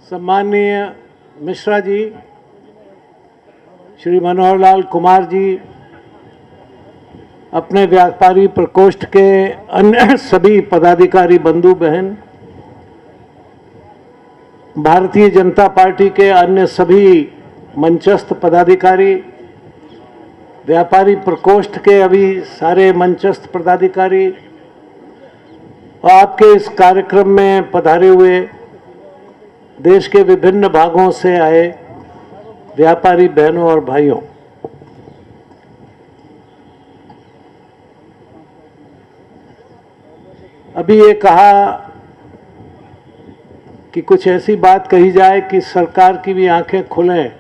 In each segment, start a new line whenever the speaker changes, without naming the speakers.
सम्माननीय मिश्रा जी, श्री मनोहर लाल कुमार जी, अपने व्यापारी प्रकोष्ठ के अन्य सभी पदाधिकारी बंधु बहन, भारतीय जनता पार्टी के अन्य सभी मंचस्थ पदाधिकारी, व्यापारी प्रकोष्ठ के अभी सारे मंचस्थ पदाधिकारी और आपके इस कार्यक्रम में पधारे हुए देश के विभिन्न भागों से आए व्यापारी बहनों और भाइयों, अभी ये कहा कि कुछ ऐसी बात कही जाए कि सरकार की भी आंखें खुलें।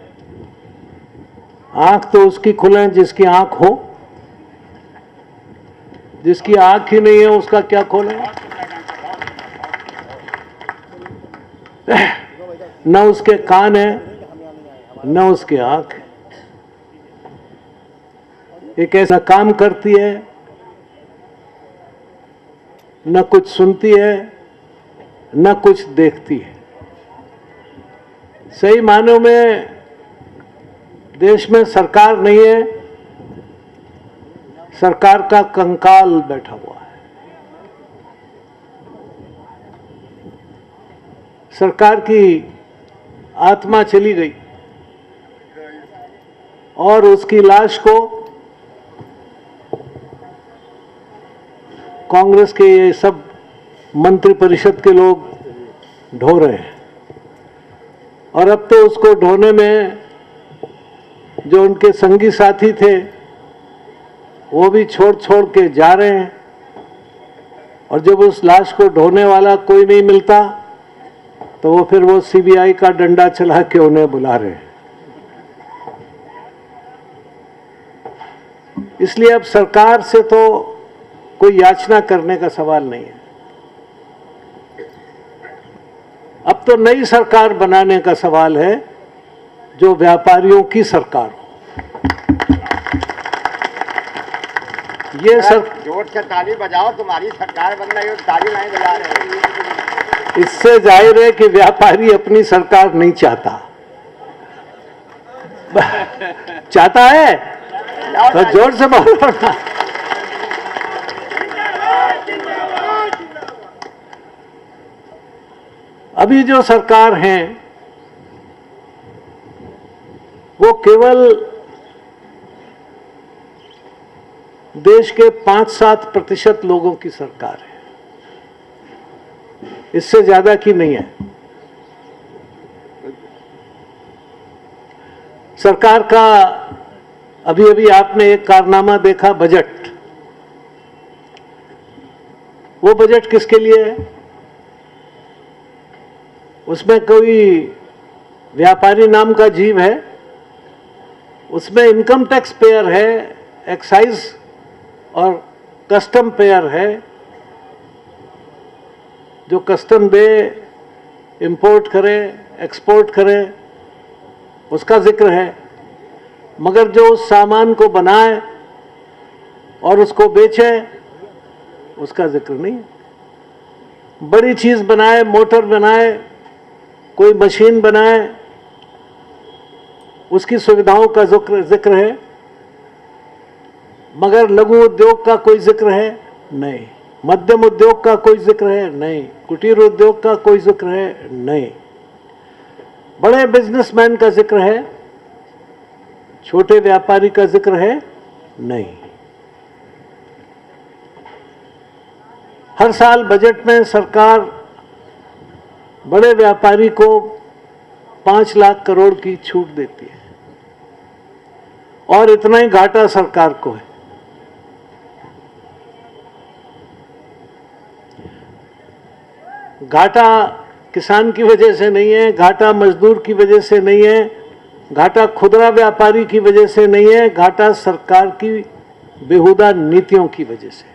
आंख तो उसकी खुलें जिसकी आंख हो, जिसकी आंख ही नहीं है उसका क्या खोलें। न उसके कान है न उसकी आंख है। एक ऐसा काम करती है, न कुछ सुनती है न कुछ देखती है। सही मायनों में देश में सरकार नहीं है, सरकार का कंकाल बैठा हुआ है। सरकार की आत्मा चली गई और उसकी लाश को कांग्रेस के ये सब मंत्रिपरिषद के लोग ढो रहे हैं। और अब तो उसको ढोने में जो उनके संगी साथी थे वो भी छोड़ छोड़ के जा रहे हैं। और जब उस लाश को ढोने वाला कोई नहीं मिलता तो वो फिर वो सीबीआई का डंडा चला के उन्हें बुला रहे हैं। इसलिए अब सरकार से तो कोई याचना करने का सवाल नहीं है। अब तो नई सरकार बनाने का सवाल है जो व्यापारियों की सरकार हो। ये
जोर से ताली बजाओ, तुम्हारी सरकार बन रही हो, ताली नहीं बजा रहे।
इससे जाहिर है कि व्यापारी अपनी सरकार नहीं चाहता। चाहता है तो जोर से बोलो ना। अभी जो सरकार है वो केवल देश के 5-7% लोगों की सरकार है, इससे ज्यादा की नहीं है। सरकार का अभी अभी आपने एक कारनामा देखा, बजट। वो बजट किसके लिए है? उसमें कोई व्यापारी नाम का जीव है? उसमें इनकम टैक्स पेयर है, एक्साइज और कस्टम पेयर है, जो कस्टम दे, इंपोर्ट करे, एक्सपोर्ट करे, उसका जिक्र है। मगर जो उस सामान को बनाए और उसको बेचे, उसका जिक्र नहीं है। बड़ी चीज बनाए, मोटर बनाए, कोई मशीन बनाए, उसकी सुविधाओं का जिक्र है, मगर लघु उद्योग का कोई जिक्र है नहीं, मध्यम उद्योग का कोई जिक्र है नहीं, कुटीर उद्योग का कोई जिक्र है नहीं, बड़े बिजनेसमैन का जिक्र है, छोटे व्यापारी का जिक्र है नहीं। हर साल बजट में सरकार बड़े व्यापारी को 5 लाख करोड़ की छूट देती है और इतना ही घाटा सरकार को है। घाटा किसान की वजह से नहीं है, घाटा मजदूर की वजह से नहीं है, घाटा खुदरा व्यापारी की वजह से नहीं है, घाटा सरकार की बेहुदा नीतियों की वजह से।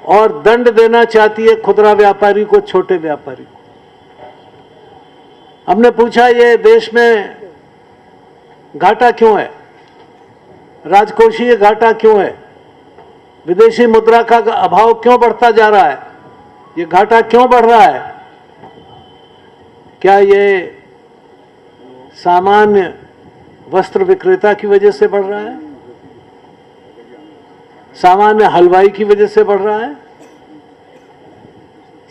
और दंड देना चाहती है खुदरा व्यापारी को, छोटे व्यापारी को। हमने पूछा ये देश में घाटा क्यों है, राजकोषीय घाटा क्यों है, विदेशी मुद्रा का अभाव क्यों बढ़ता जा रहा है? ये घाटा क्यों बढ़ रहा है? क्या ये सामान्य वस्त्र विक्रेता की वजह से बढ़ रहा है? सामान्य हलवाई की वजह से बढ़ रहा है?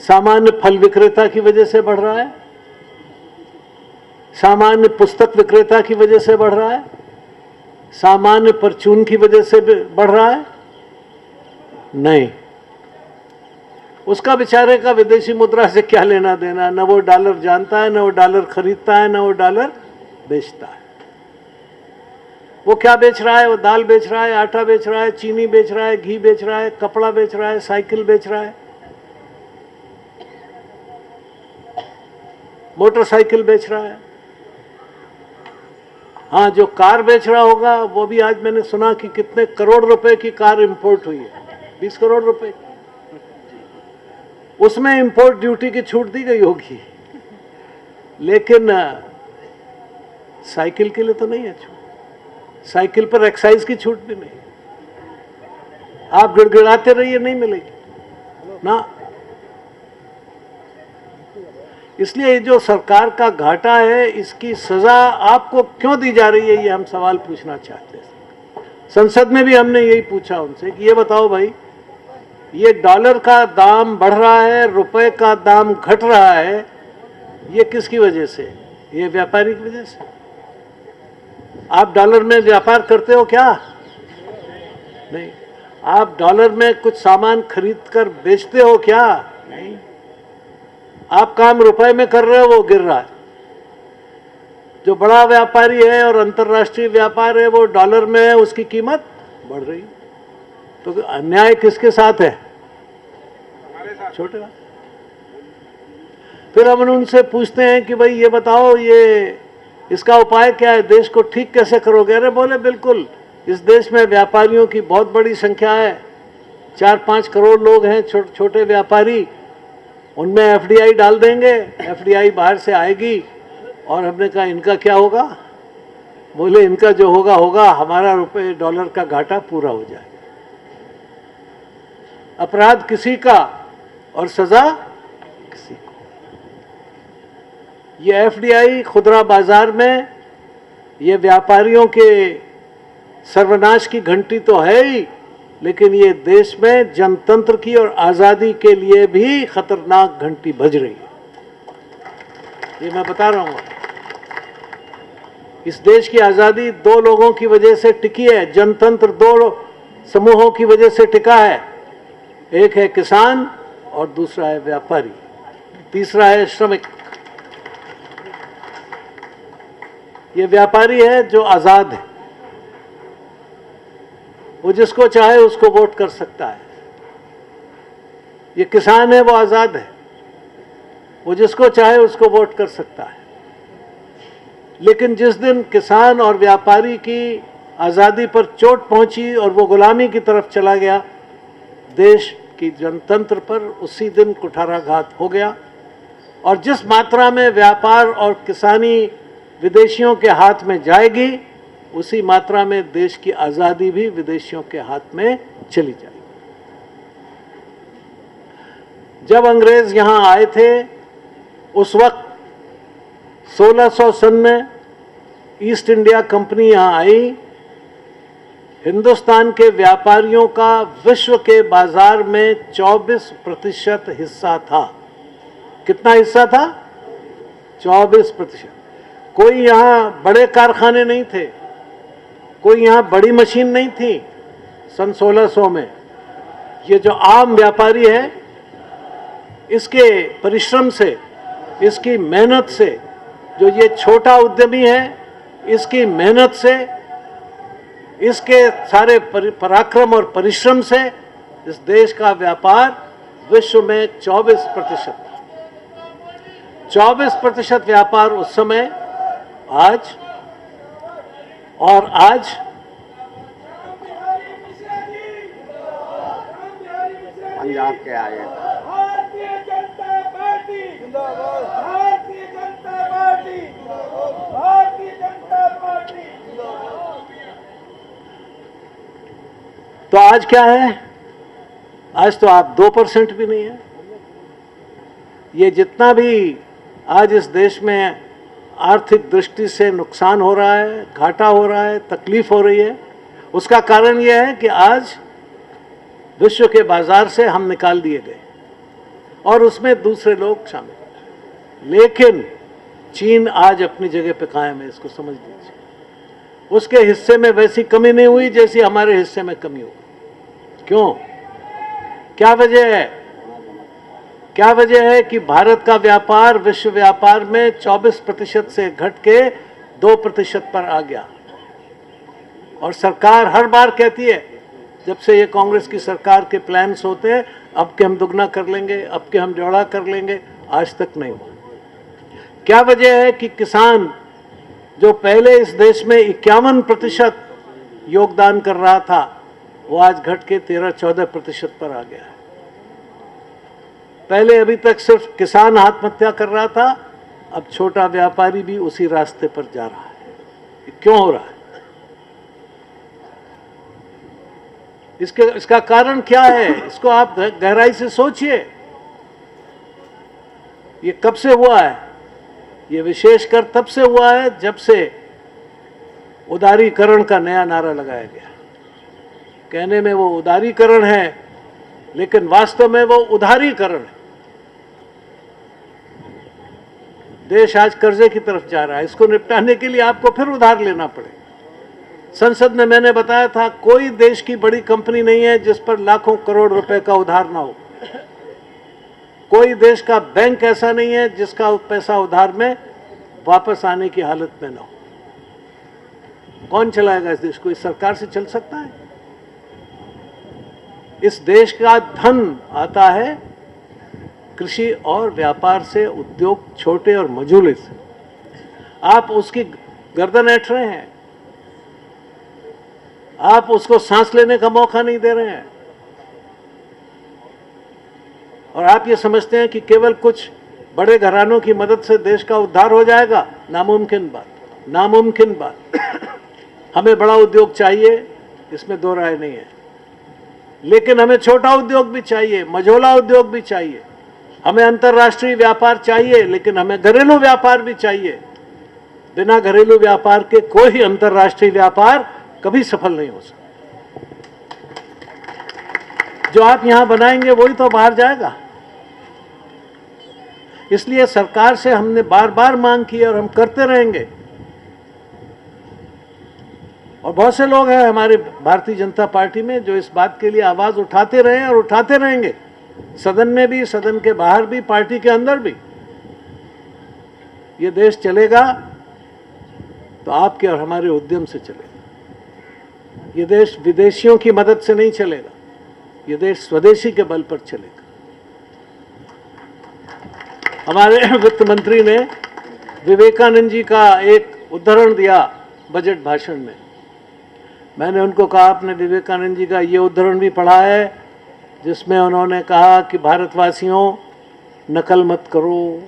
सामान्य फल विक्रेता की वजह से बढ़ रहा है? सामान्य पुस्तक विक्रेता की वजह से बढ़ रहा है? सामान्य परचून की वजह से बढ़ रहा है? नहीं। उसका बेचारे का विदेशी मुद्रा से क्या लेना देना? न वो डॉलर जानता है, न वो डॉलर खरीदता है, न वो डॉलर बेचता है। वो क्या बेच रहा है? वो दाल बेच रहा है, आटा बेच रहा है, चीनी बेच रहा है, घी बेच रहा है, कपड़ा बेच रहा है, साइकिल बेच रहा है, मोटरसाइकिल बेच रहा है। हाँ, जो कार बेच रहा होगा वो भी आज मैंने सुना कि कितने करोड़ रुपए की कार इंपोर्ट हुई है, 20 करोड़ रुपए। उसमें इंपोर्ट ड्यूटी की छूट दी गई होगी, लेकिन साइकिल के लिए तो नहीं है छूट। साइकिल पर एक्साइज की छूट भी नहीं। आप गिड़गिड़ाते रहिए, नहीं मिलेगी ना। इसलिए ये जो सरकार का घाटा है, इसकी सजा आपको क्यों दी जा रही है, ये हम सवाल पूछना चाहते हैं। संसद में भी हमने यही पूछा उनसे कि ये बताओ भाई, ये डॉलर का दाम बढ़ रहा है, रुपए का दाम घट रहा है, ये किसकी वजह से? ये व्यापारी की वजह से। आप डॉलर में व्यापार करते हो क्या? नहीं। आप डॉलर में कुछ सामान खरीद कर बेचते हो क्या? नहीं। आप काम रुपए में कर रहे हो, वो गिर रहा है। जो बड़ा व्यापारी है और अंतर्राष्ट्रीय व्यापार है, वो डॉलर में है, उसकी कीमत बढ़ रही है। तो अन्याय किसके साथ है? छोटे। फिर हम उनसे पूछते हैं कि भाई ये बताओ, ये इसका उपाय क्या है, देश को ठीक कैसे करोगे? अरे बोले बिल्कुल, इस देश में व्यापारियों की बहुत बड़ी संख्या है, 4-5 करोड़ लोग हैं छोटे व्यापारी, उनमें एफडीआई डाल देंगे, एफडीआई बाहर से आएगी। और हमने कहा इनका क्या होगा? बोले इनका जो होगा होगा, हमारा रुपए डॉलर का घाटा पूरा हो जाएगा। अपराध किसी का और सजा किसी को। ये एफडीआई खुदरा बाजार में ये व्यापारियों के सर्वनाश की घंटी तो है ही, लेकिन ये देश में जनतंत्र की और आज़ादी के लिए भी खतरनाक घंटी बज रही है। ये मैं बता रहा हूँ। इस देश की आज़ादी 2 लोगों की वजह से टिकी है, जनतंत्र 2 समूहों की वजह से टिका है। एक है किसान और दूसरा है व्यापारी, तीसरा है श्रमिक। ये व्यापारी है जो आज़ाद है, वो जिसको चाहे उसको वोट कर सकता है। ये किसान है, वो आज़ाद है, वो जिसको चाहे उसको वोट कर सकता है। लेकिन जिस दिन किसान और व्यापारी की आज़ादी पर चोट पहुंची और वो गुलामी की तरफ चला गया, देश की जनतंत्र पर उसी दिन कुठाराघात हो गया। और जिस मात्रा में व्यापार और किसानी विदेशियों के हाथ में जाएगी, उसी मात्रा में देश की आज़ादी भी विदेशियों के हाथ में चली जाएगी। जब अंग्रेज यहां आए थे, उस वक्त 1600 सन में ईस्ट इंडिया कंपनी यहां आई। हिंदुस्तान के व्यापारियों का विश्व के बाजार में 24% हिस्सा था। कितना हिस्सा था? 24%। कोई यहाँ बड़े कारखाने नहीं थे, कोई यहाँ बड़ी मशीन नहीं थी सन 1600 में। ये जो आम व्यापारी है, इसके परिश्रम से, इसकी मेहनत से, जो ये छोटा उद्यमी है, इसकी मेहनत से, इसके सारे पराक्रम और परिश्रम से इस देश का व्यापार विश्व में 24%। 24% व्यापार उस समय, आज और आज
पंजाब के आए।
भारतीय जनता पार्टी जिंदाबाद, भारतीय जनता पार्टी जिंदाबाद, भारतीय जनता पार्टी जिंदाबाद।
तो आज क्या है? आज तो आप 2% भी नहीं है। ये जितना भी आज इस देश में आर्थिक दृष्टि से नुकसान हो रहा है, घाटा हो रहा है, तकलीफ हो रही है, उसका कारण यह है कि आज विश्व के बाजार से हम निकाल दिए गए और उसमें दूसरे लोग शामिल। लेकिन चीन आज अपनी जगह पे कायम है, इसको समझ लीजिए। उसके हिस्से में वैसी कमी नहीं हुई जैसी हमारे हिस्से में कमी हुई। क्यों? क्या वजह है? क्या वजह है कि भारत का व्यापार विश्व व्यापार में 24% से घट के 2% पर आ गया। और सरकार हर बार कहती है, जब से ये कांग्रेस की सरकार के प्लान्स होते हैं, अब के हम दुगना कर लेंगे, अब के हम चौड़ा कर लेंगे, आज तक नहीं हुआ। क्या वजह है कि किसान जो पहले इस देश में 51% योगदान कर रहा था, वो आज घट के 13-14% पर आ गया है। पहले अभी तक सिर्फ किसान आत्महत्या कर रहा था, अब छोटा व्यापारी भी उसी रास्ते पर जा रहा है। ये क्यों हो रहा है? इसका कारण क्या है? इसको आप गहराई से सोचिए। ये कब से हुआ है? ये विशेषकर तब से हुआ है जब से उदारीकरण का नया नारा लगाया गया। कहने में वो उदारीकरण है, लेकिन वास्तव में वो उधारीकरण है। देश आज कर्जे की तरफ जा रहा है। इसको निपटाने के लिए आपको फिर उधार लेना पड़ेगा। संसद में मैंने बताया था, कोई देश की बड़ी कंपनी नहीं है जिस पर लाखों करोड़ रुपए का उधार ना हो। कोई देश का बैंक ऐसा नहीं है जिसका पैसा उधार में वापस आने की हालत में ना हो। कौन चलाएगा इस देश को? इस सरकार से चल सकता है? इस देश का धन आता है कृषि और व्यापार से, उद्योग छोटे और मझोले से। आप उसकी गर्दन ऐंठ रहे हैं, आप उसको सांस लेने का मौका नहीं दे रहे हैं, और आप ये समझते हैं कि केवल कुछ बड़े घरानों की मदद से देश का उद्धार हो जाएगा। नामुमकिन बात, नामुमकिन बात। हमें बड़ा उद्योग चाहिए, इसमें दो राय नहीं है, लेकिन हमें छोटा उद्योग भी चाहिए, मझोला उद्योग भी चाहिए। हमें अंतर्राष्ट्रीय व्यापार चाहिए, लेकिन हमें घरेलू व्यापार भी चाहिए। बिना घरेलू व्यापार के कोई अंतर्राष्ट्रीय व्यापार कभी सफल नहीं हो सकता। जो आप यहां बनाएंगे वही तो बाहर जाएगा। इसलिए सरकार से हमने बार बार मांग की और हम करते रहेंगे। और बहुत से लोग हैं हमारे भारतीय जनता पार्टी में जो इस बात के लिए आवाज उठाते रहे और उठाते रहेंगे, सदन में भी, सदन के बाहर भी, पार्टी के अंदर भी। ये देश चलेगा तो आपके और हमारे उद्यम से चलेगा। ये देश विदेशियों की मदद से नहीं चलेगा, ये देश स्वदेशी के बल पर चलेगा। हमारे वित्त मंत्री ने विवेकानंद जी का एक उदाहरण दिया बजट भाषण में। मैंने उनको कहा, आपने विवेकानंद जी का ये उदाहरण भी पढ़ा है जिसमें उन्होंने कहा कि भारतवासियों, नकल मत करो,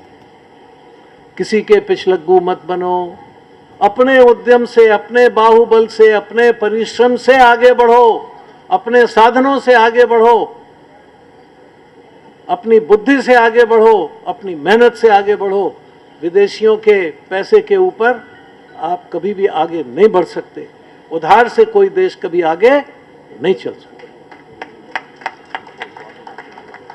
किसी के पिछलग्गू मत बनो, अपने उद्यम से, अपने बाहुबल से, अपने परिश्रम से आगे बढ़ो, अपने साधनों से आगे बढ़ो, अपनी बुद्धि से आगे बढ़ो, अपनी मेहनत से आगे बढ़ो। विदेशियों के पैसे के ऊपर आप कभी भी आगे नहीं बढ़ सकते। उधार से कोई देश कभी आगे नहीं चल सकता।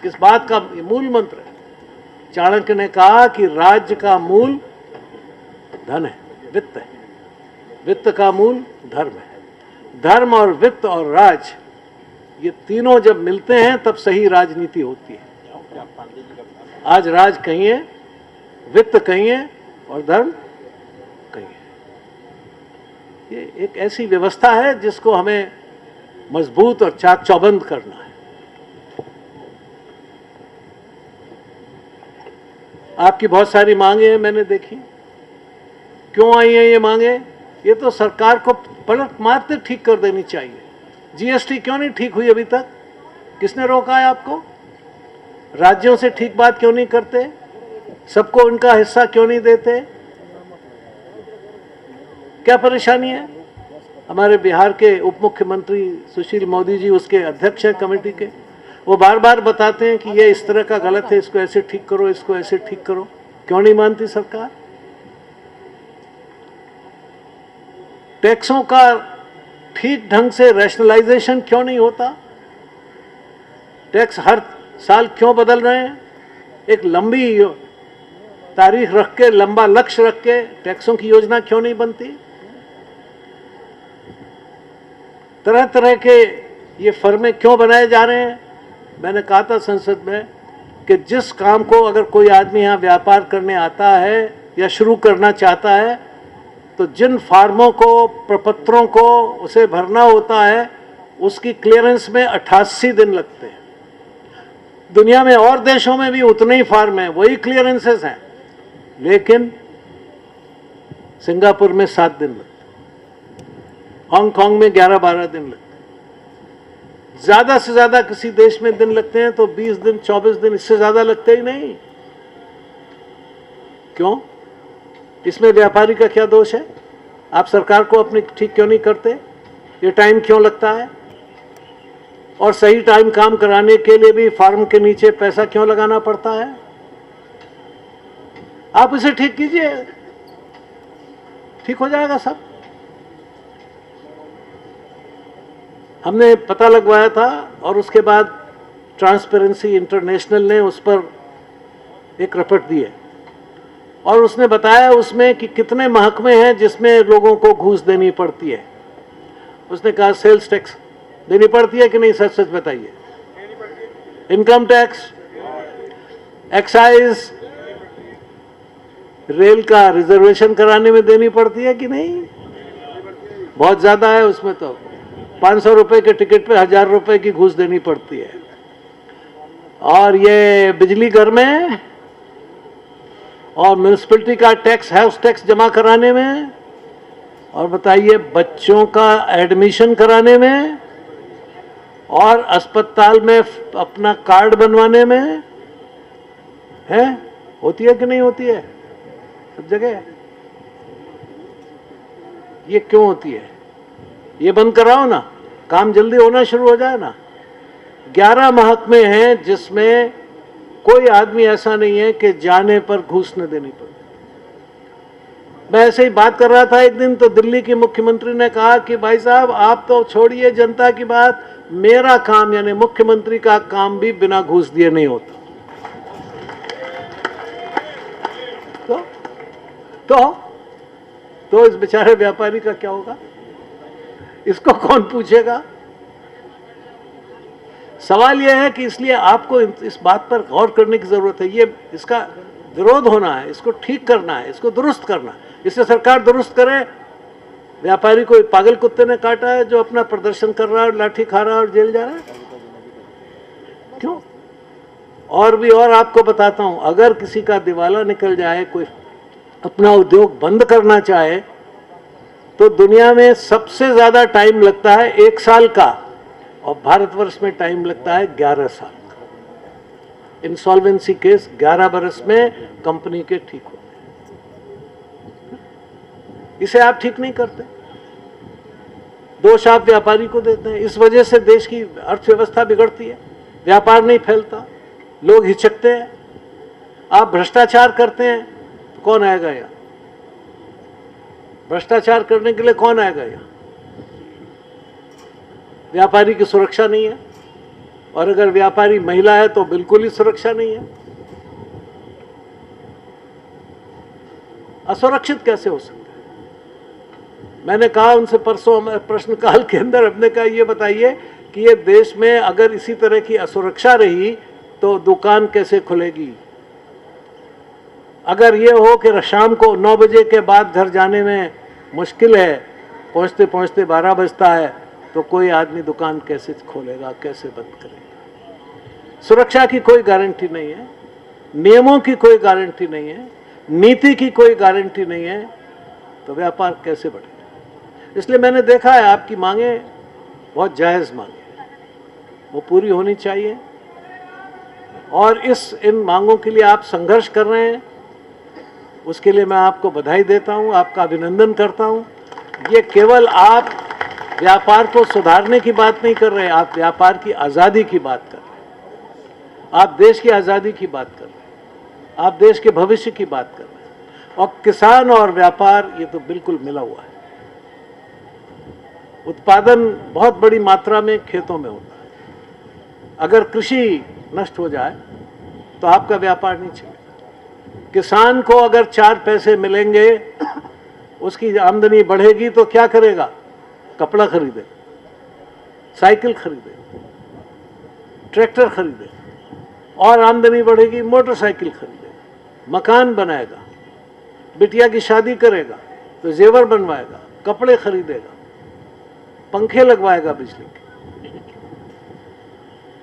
इस बात का मूल मंत्र है। चाणक्य ने कहा कि राज्य का मूल धन है, वित्त है, वित्त का मूल धर्म है। धर्म और वित्त और राज, ये तीनों जब मिलते हैं तब सही राजनीति होती है। आज राज कहीं है, वित्त कहीं है और धर्म कहीं है। ये एक ऐसी व्यवस्था है जिसको हमें मजबूत और चाक चौबंद करना है। आपकी बहुत सारी मांगे हैं, मैंने देखी। क्यों आई हैं ये मांगे? ये तो सरकार को पलट मारते ठीक कर देनी चाहिए। जीएसटी क्यों नहीं ठीक हुई अभी तक? किसने रोका है आपको? राज्यों से ठीक बात क्यों नहीं करते? सबको उनका हिस्सा क्यों नहीं देते? क्या परेशानी है? हमारे बिहार के उप मुख्यमंत्री सुशील मोदी जी उसके अध्यक्ष हैं कमेटी के। वो बार बार बताते हैं कि ये इस तरह का गलत है, इसको ऐसे ठीक करो, इसको ऐसे ठीक करो। क्यों नहीं मानती सरकार? टैक्सों का ठीक ढंग से रैशनलाइजेशन क्यों नहीं होता? टैक्स हर साल क्यों बदल रहे हैं? एक लंबी तारीख रख के, लंबा लक्ष्य रख के टैक्सों की योजना क्यों नहीं बनती? तरह तरह के ये फर्में क्यों बनाए जा रहे हैं? मैंने कहा था संसद में कि जिस काम को अगर कोई आदमी यहाँ व्यापार करने आता है या शुरू करना चाहता है, तो जिन फार्मों को, प्रपत्रों को उसे भरना होता है, उसकी क्लियरेंस में 88 दिन लगते हैं। दुनिया में और देशों में भी उतने ही फार्म हैं, वही क्लियरेंसेस हैं, लेकिन सिंगापुर में 7 दिन लगते, हांगकांग में 11-12 दिन लगते, ज्यादा से ज्यादा किसी देश में दिन लगते हैं तो 20 दिन, 24 दिन, इससे ज्यादा लगते ही नहीं। क्यों? इसमें व्यापारी का क्या दोष है? आप सरकार को अपनी ठीक क्यों नहीं करते? ये टाइम क्यों लगता है? और सही टाइम काम कराने के लिए भी फार्म के नीचे पैसा क्यों लगाना पड़ता है? आप इसे ठीक कीजिए, ठीक हो जाएगा सब। हमने पता लगवाया था और उसके बाद ट्रांसपेरेंसी इंटरनेशनल ने उस पर एक रिपोर्ट दी है और उसने बताया उसमें कि कितने महकमे हैं जिसमें लोगों को घूस देनी पड़ती है। उसने कहा सेल्स टैक्स देनी पड़ती है कि नहीं? सच सच बताइए। इनकम टैक्स, एक्साइज, रेल का रिजर्वेशन कराने में देनी पड़ती है कि नहीं? बहुत ज्यादा है उसमें, तो 500 रुपए के टिकट पे 1000 रुपए की घूस देनी पड़ती है। और ये बिजली घर में और म्यूनिसिपैलिटी का टैक्स, हाउस टैक्स जमा कराने में, और बताइए बच्चों का एडमिशन कराने में, और अस्पताल में अपना कार्ड बनवाने में है। होती है कि नहीं होती है? सब जगह। ये क्यों होती है? ये बंद कराओ ना, काम जल्दी होना शुरू हो जाए ना। 11 महकमे हैं जिसमें कोई आदमी ऐसा नहीं है कि जाने पर घूस न देनी पड़े। मैं ऐसे ही बात कर रहा था एक दिन, तो दिल्ली की मुख्यमंत्री ने कहा कि भाई साहब आप तो छोड़िए जनता की बात, मेरा काम यानी मुख्यमंत्री का काम भी बिना घूस दिए नहीं होता। तो इस बेचारे व्यापारी का क्या होगा? इसको कौन पूछेगा? सवाल यह है कि इसलिए आपको इस बात पर गौर करने की जरूरत है। ये इसका विरोध होना है, इसको ठीक करना है, इसको दुरुस्त करना है। इससे सरकार दुरुस्त करे। व्यापारी को एक पागल कुत्ते ने काटा है जो अपना प्रदर्शन कर रहा है, लाठी खा रहा है और जेल जा रहा है। क्यों? और भी और आपको बताता हूं, अगर किसी का दिवाला निकल जाए, कोई अपना उद्योग बंद करना चाहे, तो दुनिया में सबसे ज्यादा टाइम लगता है 1 साल का, और भारतवर्ष में टाइम लगता है 11 साल का। इंसॉल्वेंसी केस 11 बरस में कंपनी के ठीक होते हैं। इसे आप ठीक नहीं करते, दोष आप व्यापारी को देते हैं। इस वजह से देश की अर्थव्यवस्था बिगड़ती है, व्यापार नहीं फैलता, लोग हिचकते हैं। आप भ्रष्टाचार करते हैं, तो कौन आएगा यहाँ? भ्रष्टाचार करने के लिए कौन आएगा यहाँ? व्यापारी की सुरक्षा नहीं है, और अगर व्यापारी महिला है तो बिल्कुल ही सुरक्षा नहीं है। असुरक्षित कैसे हो सकता है? मैंने कहा उनसे परसों प्रश्नकाल के अंदर, अपने कहा ये बताइए कि ये देश में अगर इसी तरह की असुरक्षा रही तो दुकान कैसे खुलेगी? अगर ये हो कि शाम को 9 बजे के बाद घर जाने में मुश्किल है, पहुंचते पहुंचते 12 बजता है, तो कोई आदमी दुकान कैसे खोलेगा, कैसे बंद करेगा? सुरक्षा की कोई गारंटी नहीं है, नियमों की कोई गारंटी नहीं है, नीति की कोई गारंटी नहीं है, तो व्यापार कैसे बढ़ेगा? इसलिए मैंने देखा है आपकी मांगे बहुत जायज़ मांगे, वो पूरी होनी चाहिए। और इन मांगों के लिए आप संघर्ष कर रहे हैं, उसके लिए मैं आपको बधाई देता हूं, आपका अभिनंदन करता हूं। ये केवल आप व्यापार को सुधारने की बात नहीं कर रहे, आप व्यापार की आज़ादी की बात कर रहे हैं। आप देश की आज़ादी की बात कर रहे हैं, आप देश के भविष्य की बात कर रहे हैं, और किसान और व्यापार ये तो बिल्कुल मिला हुआ है। उत्पादन बहुत बड़ी मात्रा में खेतों में होता है। अगर कृषि नष्ट हो जाए तो आपका व्यापार नहीं चलेगा। किसान को अगर 4 पैसे मिलेंगे, उसकी आमदनी बढ़ेगी तो क्या करेगा? कपड़ा खरीदे, साइकिल खरीदे, ट्रैक्टर खरीदे, और आमदनी बढ़ेगी मोटरसाइकिल खरीदे, मकान बनाएगा, बिटिया की शादी करेगा तो जेवर बनवाएगा, कपड़े खरीदेगा, पंखे लगवाएगा बिजली के,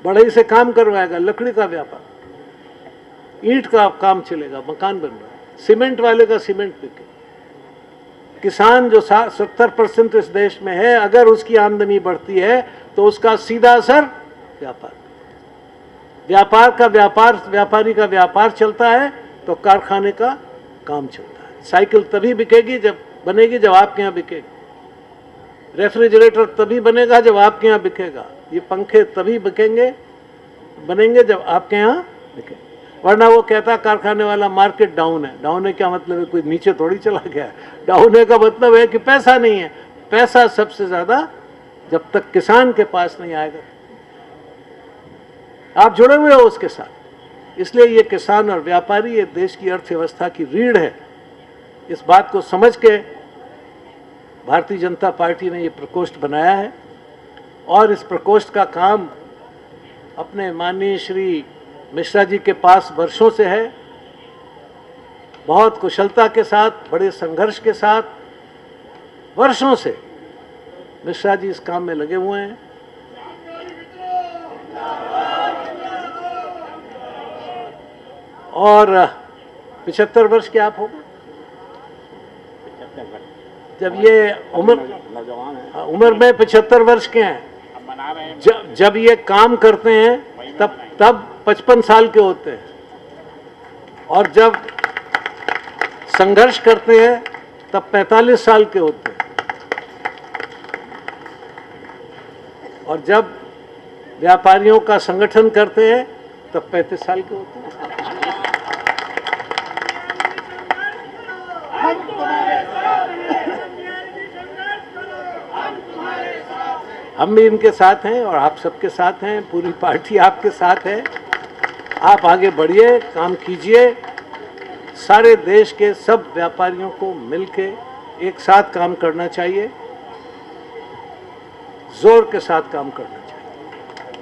बढ़ई से काम करवाएगा, लकड़ी का व्यापार, ईंट का काम चलेगा, मकान बन रहा है, सीमेंट वाले का सीमेंट बिके। किसान जो 70% इस देश में है, अगर उसकी आमदनी बढ़ती है तो उसका सीधा असर व्यापार, व्यापार का व्यापार, व्यापारी का व्यापार चलता है तो कारखाने का काम चलता है। साइकिल तभी बिकेगी जब बनेगी जब आपके यहाँ बिकेगी, रेफ्रिजरेटर तभी बनेगा जब आपके यहाँ बिकेगा, ये पंखे तभी बनेंगे जब आपके यहाँ बिकेंगे। वरना वो कहता कारखाने वाला मार्केट डाउन है। डाउन है क्या मतलब है? कोई नीचे थोड़ी चला गया है। डाउन है का मतलब है कि पैसा नहीं है। पैसा सबसे ज्यादा जब तक किसान के पास नहीं आएगा। आप जुड़े हुए हो उसके साथ, इसलिए ये किसान और व्यापारी ये देश की अर्थव्यवस्था की रीढ़ है। इस बात को समझ के भारतीय जनता पार्टी ने ये प्रकोष्ठ बनाया है, और इस प्रकोष्ठ का काम अपने माननीय श्री मिश्रा जी के पास वर्षों से है। बहुत कुशलता के साथ, बड़े संघर्ष के साथ वर्षों से मिश्रा जी इस काम में लगे हुए हैं। और 75 वर्ष के आप हो गए जब ये उम्र में 75 वर्ष के हैं। जब ये काम करते हैं तब 55 साल के होते हैं, और जब संघर्ष करते हैं तब 45 साल के होते हैं, और जब व्यापारियों का संगठन करते हैं तब 35 साल के होते हैं। हम भी इनके साथ हैं और आप सबके साथ हैं, पूरी पार्टी आपके साथ है। आप आगे बढ़िए, काम कीजिए। सारे देश के सब व्यापारियों को मिलके एक साथ काम करना चाहिए, जोर के साथ काम करना